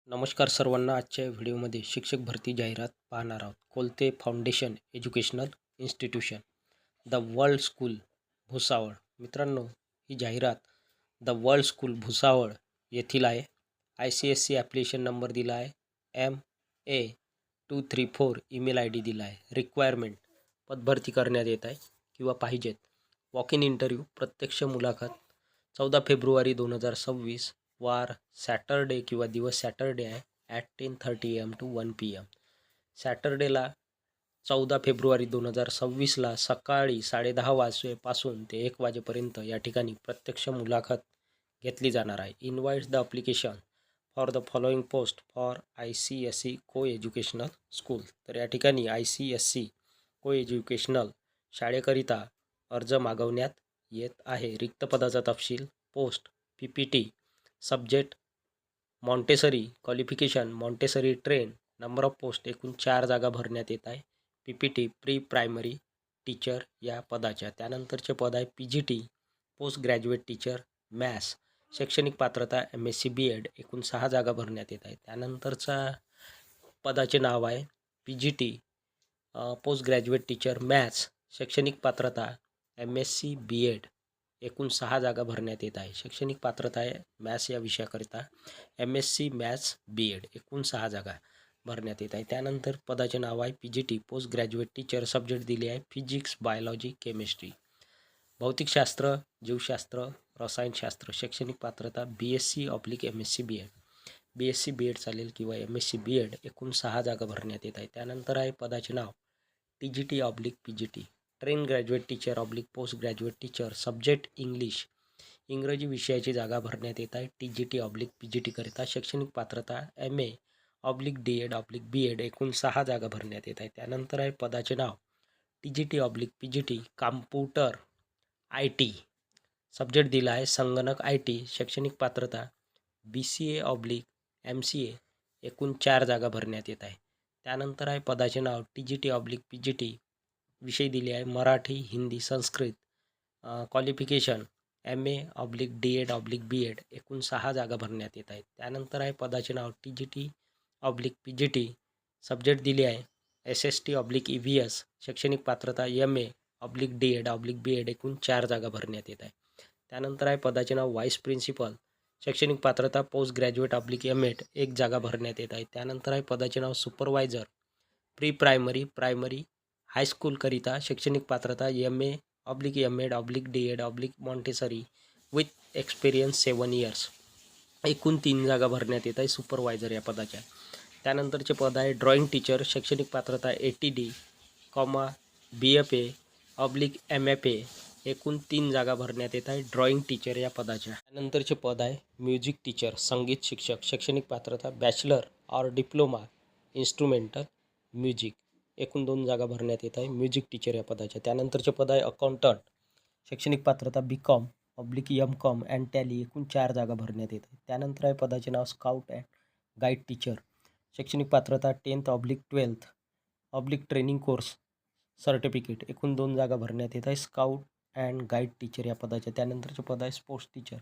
नमस्कार सर्वांना. आजच्या व्हिडिओमध्ये शिक्षक भरती जाहिरात पाहणार आहोत. Kolte foundation educational institution, the world school, Bhusawal. मित्रांनो, ही जाहिरात द वर्ल्ड स्कूल भुसावळ येथील आहे. ICSE ॲप्लिकेशन नंबर दिला आहे, MA234 ईमेल ID दिला आहे. रिक्वायरमेंट पदभरती करण्यात येत आहे किंवा पाहिजेत. वॉक इन इंटरव्ह्यू, प्रत्यक्ष मुलाखत 14 फेब्रुवारी 2026, वार सॅटरडे किंवा दिवस सॅटरडे आहे, ॲट 10:30 AM to 1 PM. सॅटरडेला 14 फेब्रुवारी 2026ला सकाळी 10:30 वाजेपासून ते 1 वाजेपर्यंत या ठिकाणी प्रत्यक्ष मुलाखत घेतली जाणार आहे. Invites the application for the following post for ICSE को एज्युकेशनल स्कूल. तर या ठिकाणी ICSE को एज्युकेशनल शाळेकरिता अर्ज मागवण्यात येत आहे. रिक्त पदाचा तपशील, post, PPT, subject Montessori, qualification Montessori train, number of post, एकूण 4 जागा भरण्यात येत आहे. PPT प्री प्रायमरी टीचर या पदाच्या. त्यानंतरचे पद आहे PGT post graduate teacher maths, शैक्षणिक पात्रता MSc BEd, एकूण 6 जागा भरण्यात येत आहे. त्यानंतरचा पदाचे नाव आहे PGT post graduate teacher maths, शैक्षणिक पात्रता MSc BEd, एकूण 6 जागा भरण्यात येत आहे. शैक्षणिक पात्रता आहे मॅथ्स या विषयाकरिता MSc मॅथ्स BEd, एकूण 6 जागा भरण्यात येत आहे. त्यानंतर पदाचे नाव आहे PGT post graduate teacher, subject दिले आहे फिजिक्स, बायोलॉजी, केमिस्ट्री, भौतिकशास्त्र, जीवशास्त्र, रसायनशास्त्र, शैक्षणिक पात्रता BSc/MSc BEd, BSc BEd चालेल किंवा MSc BEd, एकूण 6 जागा भरण्यात येत आहे. त्यानंतर आहे पदाचे नाव TGT/PGT train graduate teacher/ post graduate teacher, subject English, इंग्रजी विषयाची जागा भरण्यात येत आहे TGT/PGT करिता. शैक्षणिक पात्रता MA/DEd/BEd, एकूण 6 जागा भरण्यात येत आहे. त्यानंतर आहे पदाचे नाव TGT/PGT कॉम्प्युटर IT, सब्जेक्ट दिला आहे संगणक IT, शैक्षणिक पात्रता BCA/MCA, एकूण 4 जागा भरण्यात येत आहे. त्यानंतर आहे पदाचे नाव TGT/PGT, विषय दिले आहे मराठी, हिंदी, संस्कृत, क्वालिफिकेशन MA/DEd/BEd, एकूण 6 जागा भरण्यात येत आहेत. त्यानंतर आहे पदाचे नाव TGT/PGT, सब्जेक्ट दिले आहे SST/EVS, शैक्षणिक पात्रता MA/DEd/BEd, एकूण 4 जागा भरण्यात येत आहे. त्यानंतर आहे पदाचे नाव व्हाईस प्रिन्सिपल, शैक्षणिक पात्रता पोस्ट ग्रॅज्युएट/MAd, 1 जागा भरण्यात येत आहे. त्यानंतर आहे पदाचे नाव सुपरवायझर प्री प्रायमरी, प्रायमरी, हायस्कूलकरिता, शैक्षणिक पात्रता MA/MAd/DEd/मॉन्टेसरी विथ एक्सपिरियन्स 7 इयर्स, एकूण 3 जागा भरण्यात येत आहे सुपरवायझर या पदाच्या. त्यानंतरचे पद आहे ड्रॉइंग टीचर, शैक्षणिक पात्रता ATD, BFA/MFA, एकूण 3 जागा भरण्यात येत आहे ड्रॉइंग टीचर या पदाच्या. त्यानंतरचे पद आहे म्युझिक टीचर, संगीत शिक्षक, शैक्षणिक पात्रता bachelor or diploma instrumental music, एकूण 2 जागा भरण्यात येत आहे म्युझिक टीचर या पदाच्या. त्यानंतरचे पद आहे अकाउंटंट, शैक्षणिक पात्रता BCom/MCom अँड टॅली, एकूण 4 जागा भरण्यात येत आहे. त्यानंतर आहे पदाचे नाव स्काउट अँड गाईड टीचर, शैक्षणिक पात्रता 10th/12th ट्रेनिंग कोर्स सर्टिफिकेट, एकूण 2 जागा भरण्यात येत आहे स्काउट अँड गाईड टीचर या पदाच्या. त्यानंतरचे पद आहे स्पोर्ट्स टीचर,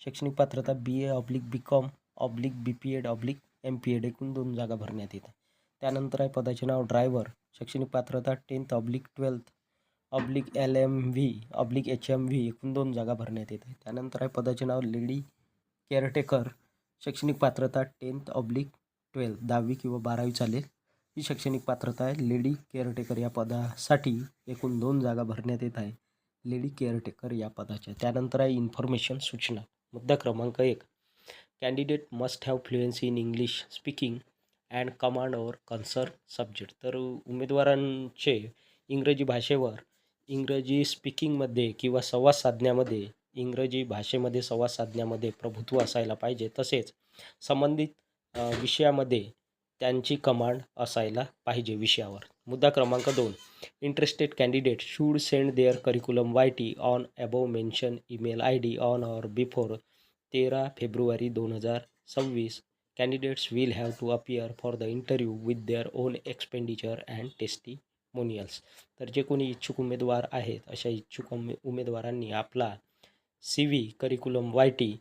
शैक्षणिक पात्रता BA/BCom/BPEd/MPEd, एकूण 2 जागा भरण्यात येत आहे. त्यानंतर आहे पदाचे नाव ड्रायव्हर, शैक्षणिक पात्रता 10th/12th/LMV/HMV, एकूण 2 जागा भरण्यात येत आहे. त्यानंतर आहे पदाचे नाव लेडी केअरटेकर, शैक्षणिक पात्रता 10th/12th, 10वी किंवा 12वी चालेल, ही शैक्षणिक पात्रता आहे लेडी केअरटेकर या पदासाठी, एकूण 2 जागा भरण्यात येत आहे लेडी केअरटेकर या पदाच्या. त्यानंतर आहे इन्फॉर्मेशन, सूचना. मुद्दा क्रमांक 1, candidate must have fluency in English speaking and command over concern subject. तर उमेदवारांचे इंग्रजी भाषेवर, इंग्रजी स्पीकिंगमध्ये किंवा संवाद साधण्यामध्ये, इंग्रजी भाषेमध्ये संवाद साधण्यामध्ये प्रभुत्व असायला पाहिजे. तसेच संबंधित विषयामध्ये त्यांची कमांड असायला पाहिजे विषयावर. मुद्दा क्रमांक 2, interested candidate should send their curriculum YT on above mention email ID on or before 13 फेब्रुवारी 2026. Candidates will have to appear for the interview with their own expenditure and testimonials. तर जे कोणी इच्छुक उमेदवार आहेत, अशा इच्छुक उमेदवारांनी आपला CV करिक्युलम YT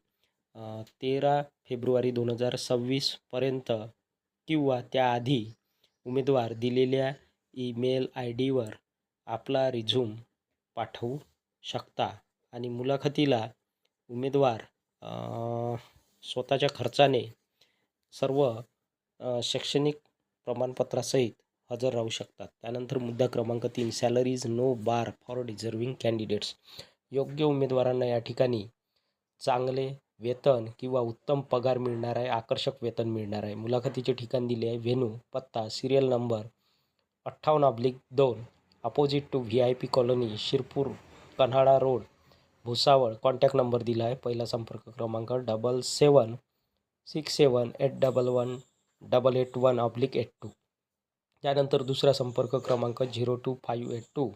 13 फेब्रुवारी 2026पर्यंत किंवा त्याआधी उमेदवार दिलेल्या ईमेल आय डीवर आपला रिझ्यूम पाठवू शकता आणि मुलाखतीला उमेदवार स्वतःच्या खर्चाने सर्व शैक्षणिक प्रमाणपत्रासहित हजर राहू शकतात. त्यानंतर मुद्दा क्रमांक 3, salary is no bar for deserving candidates. योग्य उमेदवारांना या ठिकाणी चांगले वेतन किंवा उत्तम पगार मिळणार आहे, आकर्षक वेतन मिळणार आहे. मुलाखतीचे ठिकाण दिले आहे, व्हेन्यू, पत्ता, serial number 58/2 opposite to VIP colony, Shirpur, Kanhala road, Bhusawal. Contact number दिला आहे. पहिला संपर्क क्रमांक 7767111881/82. त्यानंतर दुसरा संपर्क क्रमांक 02582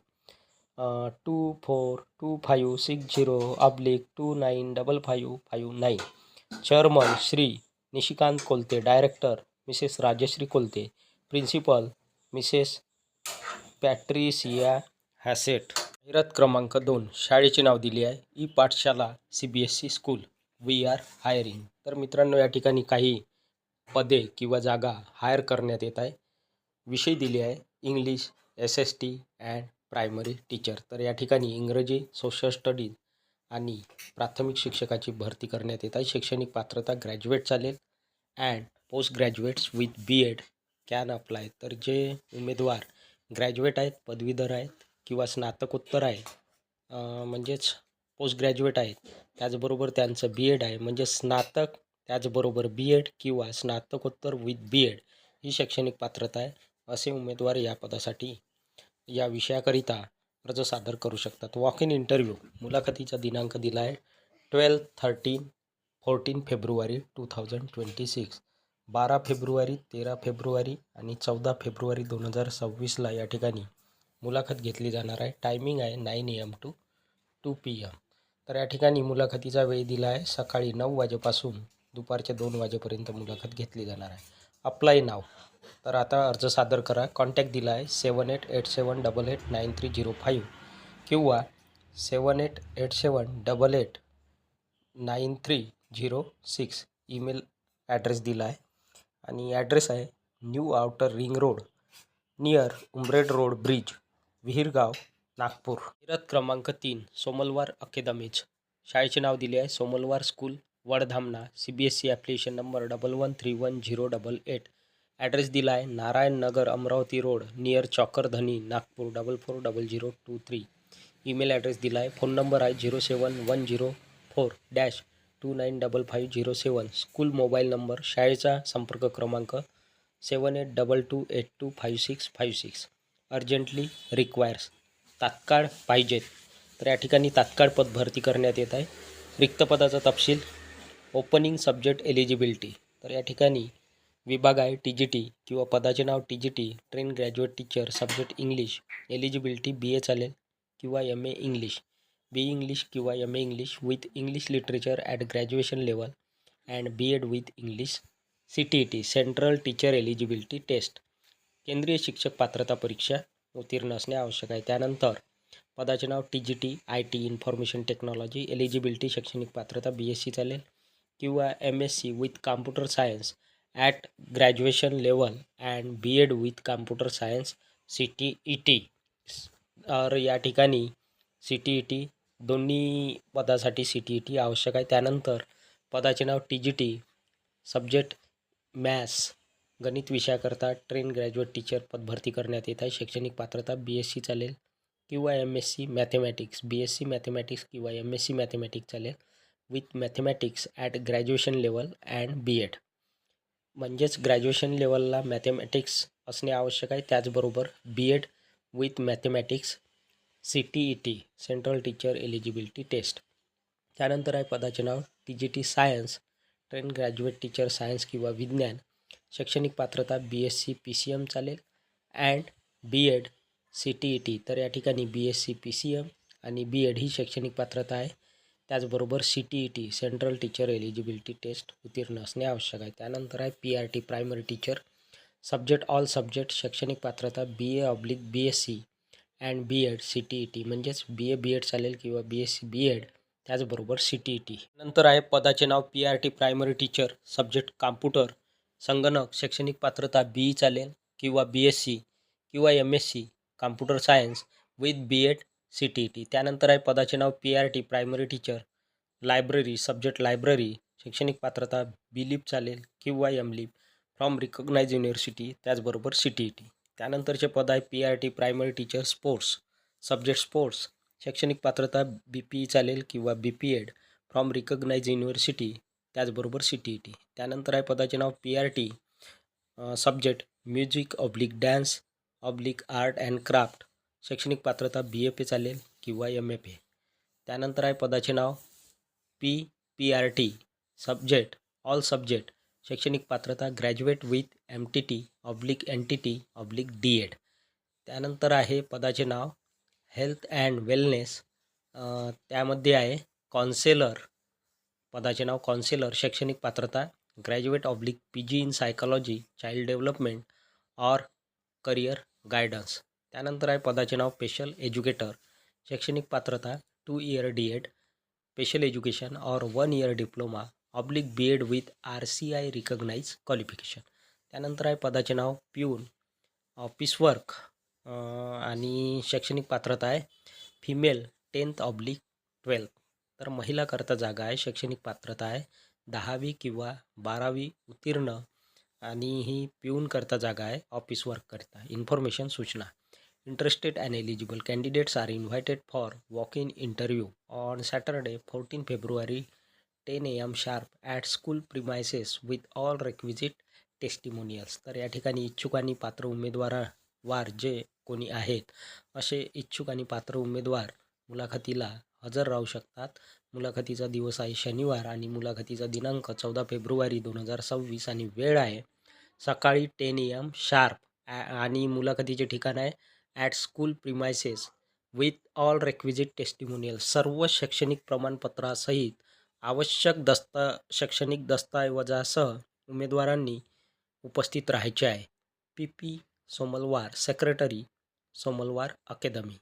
242560/295559. Chairman Shri Nishikant Kolte, director Mrs Rajshri Kolte, principal Mrs Patricia Hassett. जाहिरात क्रमांक 2, शाळेचे नाव दिले आहे, e Pathshala CBSE school. We are hiring. तर मित्रांनो, या ठिकाणी काही पदे किंवा जागा हायर करण्यात येत आहे. विषय दिले आहे English, SST and primary teacher. तर या ठिकाणी इंग्रजी, सोशल स्टडीज आणि प्राथमिक शिक्षकाची भरती करण्यात येत आहे. शैक्षणिक पात्रता ग्रॅज्युएट चालेल and post graduates with BEd can apply. तर जे उमेदवार ग्रॅज्युएट आहेत, पदवीधर आहेत किंवा स्नातकोत्तर आहे, म्हणजेच पोस्ट ग्रॅज्युएट आहेत, त्याचबरोबर त्यांचं BEd आहे म्हणजे स्नातक, त्याचबरोबर BEd किंवा स्नातकोत्तर विथ BEd ही शैक्षणिक पात्रता आहे, असे उमेदवार या पदासाठी या विषयाकरिता अर्ज सादर करू शकतात. Walk in interview. मुलाखतीचा दिनांक दिला आहे 14 फेब्रुवारी 2026. 12 फेब्रुवारी, 13 फेब्रुवारी आणि 14 फेब्रुवारी 2026ला या ठिकाणी मुलाखत घेतली जाणार आहे. टायमिंग आहे 9 AM to 2 PM. तर या ठिकाणी मुलाखतीचा वेळ दिला आहे सकाळी 9 वाजेपासून दुपारच्या 2 वाजेपर्यंत मुलाखत घेतली जाणार आहे. अप्लाय नाव. तर आता अर्ज सादर करा. कॉन्टॅक्ट दिला आहे 7887889305 किंवा 7887889306. ईमेल ॲड्रेस दिला आहे आणि ॲड्रेस आहे new outer ring road near Umred road bridge, Vihirgaon, Nagpur. जाहिरात क्रमांक 3, सोमलवार अकॅदमीज. शाळेचे नाव दिले आहे Somalwar school, Wadhamna. CBSE application number 11313088. Address दिला आहे Narayan Nagar, Amravati road near Chokardhani, Nagpur 440023. Email address दिला आहे. फोन नंबर आहे 07104-295507. School mobile number. शाळेचा संपर्क क्रमांक 7822825656. Urgently requires. तात्काळ पाहिजेत. तर या ठिकाणी तात्काळ पद भरती करण्यात येत आहे. रिक्त पदाचा तपशील. Opening subject eligibility. तर या ठिकाणी विभाग आहे TGT किंवा पदाचे नाव TGT, train graduate teacher, subject English. Eligibility BA चालेल किंवा MA इंग्लिश, BE इंग्लिश किंवा MA English with English literature at graduation level and BEd with English. CTET central teacher eligibility test. केंद्रीय शिक्षक पात्रता परीक्षा उत्तीर्ण असणे आवश्यक आहे. त्यानंतर पदाचे नाव TGT IT information technology. Eligibility शैक्षणिक पात्रता BSc चालेल किंवा MSc with computer science at graduation level and BEd with computer science CTET. तर या ठिकाणी CTET दोन्ही पदासाठी CTET आवश्यक आहे. त्यानंतर पदाचे नाव TGT सब्जेक्ट मॅथ्स गणित विषयाकरता ट्रेन ग्रॅज्युएट टीचर पद भरती करण्यात येत आहे. शैक्षणिक पात्रता BSc चालेल किंवा MSc मॅथेमॅटिक्स, BSc मॅथेमॅटिक्स किंवा MSc मॅथेमॅटिक्स चालेल with mathematics at graduation level and BEd. म्हणजेच ग्रॅज्युएशन लेवलला मॅथेमॅटिक्स असणे आवश्यक आहे. त्याचबरोबर BEd with mathematics CTET central teacher eligibility test. त्यानंतर आहे पदाचे नाव TGT science, train graduate teacher science किंवा विज्ञान. शैक्षणिक पात्रता BSc PCM चालेल अँड BEd CTET. तर या ठिकाणी BSc PCM आणि BEd ही शैक्षणिक पात्रता आहे. त्याचबरोबर CTET central teacher eligibility test उत्तीर्ण असणे आवश्यक आहे. त्यानंतर आहे PRT primary teacher, subject all subject. शैक्षणिक पात्रता BA/BSc अँड BEd CTET. म्हणजेच BA BEd चालेल किंवा BSc BEd. त्याचबरोबर CTET. नंतर आहे पदाचे नाव PRT primary teacher, subject computer, संगणक, शैक्षणिक पात्रता BE चालेल किंवा BSc किंवा MSc computer science with B.Ed CTET. त्यानंतर आहे पदाचे नाव PRT primary teacher, library, subject library, शैक्षणिक पात्रता BLib चालेल किंवा MLib फ्रॉम रिकॉग्नाइज युनिव्हर्सिटी, त्याचबरोबर CTET. त्यानंतरचे पद आहे PRT primary teacher sports, subject sports, शैक्षणिक पात्रता BPE चालेल किंवा BPEd फ्रॉम रिकॉग्नाइज युनिव्हर्सिटी, त्याचबरोबर CTET. त्यानंतर आहे पदाचे नाव PRT subject music oblique dance oblique art and craft, शैक्षणिक पात्रता BFA चालेल किंवा MFA. त्यानंतर आहे पदाचे नाव PRT सब्जेक्ट ऑल सब्जेक्ट, शैक्षणिक पात्रता graduate with MTT oblique NTT oblique D.Ed. त्यानंतर आहे पदाचे नाव हेल्थ अँड वेलनेस, त्यामध्ये आहे कॉन्सेलर, पदाचे नाव कॉन्सेलर, शैक्षणिक पात्रता graduate oblique PG in psychology child development or career guidance. त्यानंतर आहे पदाचे नाव स्पेशल एज्युकेटर, शैक्षणिक पात्रता 2 इयर D.Ed स्पेशल एज्युकेशन और 1 year diploma oblique B.Ed with RCI recognise qualification. त्यानंतर आहे पदाचे नाव प्यून ऑफिस वर्क आणि शैक्षणिक पात्रता आहे फिमेल 10th ऑब्लिक 12th. तर महिला करता जागा आहे, शैक्षणिक पात्रता आहे 10वी किंवा 12वी उत्तीर्ण आणि ही पिऊन करता जागा आहे ऑफिस वर्क करता. इन्फॉर्मेशन सूचना, interested and eligible candidates are invited for walk-in interview on Saturday 14 February 10 AM sharp at school premises with all requisite testimonials. तर या ठिकाणी इच्छुक आणि पात्र उमेदवार जे कोणी आहेत असे इच्छुक आणि पात्र उमेदवार मुलाखतीला हजर राहू शकतात. मुलाखतीचा दिवस आहे शनिवार आणि मुलाखतीचा दिनांक 14 फेब्रुवारी 2026 आणि वेळ आहे सकाळी 10 AM शार्प आणि मुलाखतीचे ठिकाण आहे at school premises with all requisite testimonial. सर्व शैक्षणिक प्रमाणपत्रासहित आवश्यक शैक्षणिक दस्तऐवजासह उमेदवारांनी उपस्थित राहायचे आहे. PP Somalwar, secretary Somalwar academy.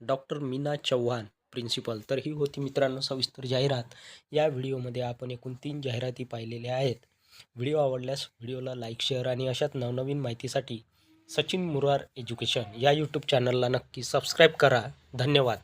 Doctor Meena Chavan principal. तर ही होती मित्रांनो सविस्तर जाहिरात. या व्हिडिओमध्ये आपण एकूण 3 जाहिराती पाहिलेल्या आहेत. व्हिडिओ आवडल्यास व्हिडिओला लाईक, शेअर आणि अशाच नवनवीन माहितीसाठी सचिन मुरार एज्युकेशन या यूट्यूब चॅनलला नक्की सबस्क्राईब करा. धन्यवाद.